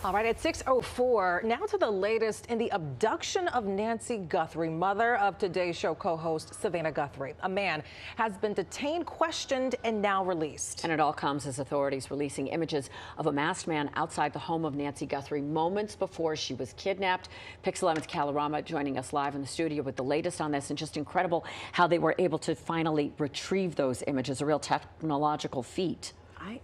All right, at 6:04, now to the latest in the abduction of Nancy Guthrie, mother of Today's Show co-host Savannah Guthrie. A man has been detained, questioned, and now released. And it all comes as authorities releasing images of a masked man outside the home of Nancy Guthrie moments before she was kidnapped. Pix 11's Kalorama joining us live in the studio with the latest on this, and just incredible how they were able to finally retrieve those images, a real technological feat.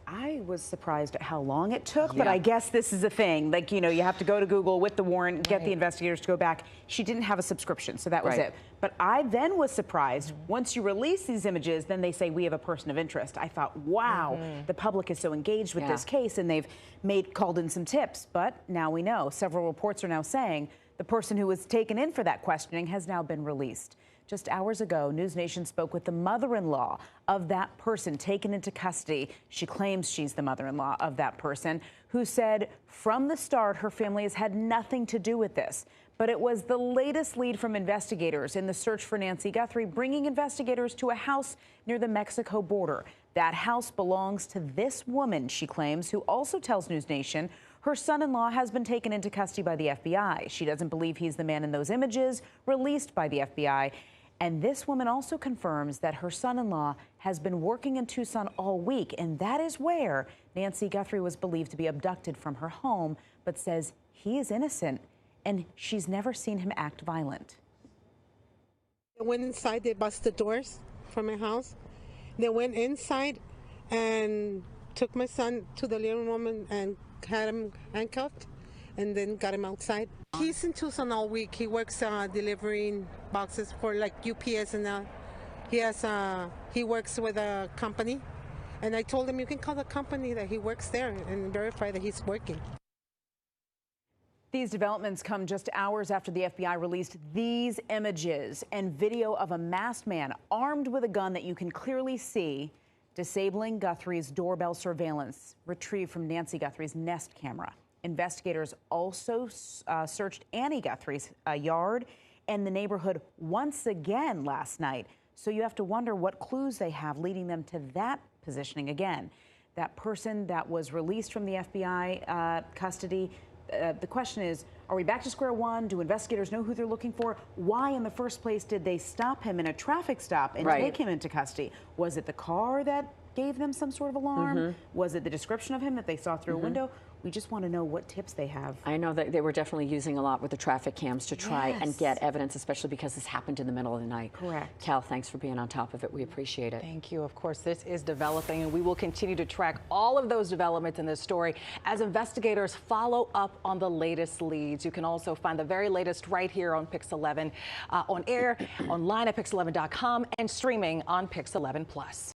I was surprised at how long it took, but I guess this is a thing. Like, you know, you have to go to Google with the warrant, get the investigators to go back. She didn't have a subscription, so that was it. But I then was surprised. Once you release these images, then they say we have a person of interest. I thought, wow, the public is so engaged with this case, and they've called in some tips. But now we know. Several reports are now saying the person who was taken in for that questioning has now been released. Just hours ago, News Nation spoke with the mother-in-law of that person taken into custody. She claims she's the mother-in-law of that person, who said from the start her family has had nothing to do with this. But it was the latest lead from investigators in the search for Nancy Guthrie, bringing investigators to a house near the Mexico border. That house belongs to this woman, she claims, who also tells News Nation her son-in-law has been taken into custody by the FBI. She doesn't believe he's the man in those images released by the FBI. And this woman also confirms that her son-in-law has been working in Tucson all week, and that is where Nancy Guthrie was believed to be abducted from her home, but says he is innocent, and she's never seen him act violent. They went inside, they busted doors from my house. They went inside and took my son to the living room and had him handcuffed, and then got him outside. He's in Tucson all week. He works delivering boxes for like UPS, and he works with a company. And I told him you can call the company that he works there and verify that he's working. These developments come just hours after the FBI released these images and video of a masked man armed with a gun that you can clearly see disabling Guthrie's doorbell surveillance retrieved from Nancy Guthrie's Nest camera. Investigators also searched Annie Guthrie's yard and the neighborhood once again last night. So you have to wonder what clues they have leading them to that positioning again. That person that was released from the FBI custody. The question is, are we back to square one? Do investigators know who they're looking for? Why in the first place did they stop him in a traffic stop and take him into custody? Was it the car that gave them some sort of alarm? Was it the description of him that they saw through a window? We just want to know what tips they have. I know that they were definitely using a lot with the traffic cams to try and get evidence, especially because this happened in the middle of the night. Correct. Cal, thanks for being on top of it. We appreciate it. Thank you. Of course, this is developing, and we will continue to track all of those developments in this story as investigators follow up on the latest leads. You can also find the very latest right here on Pix 11, on air, online at pix11.com, and streaming on Pix 11 Plus.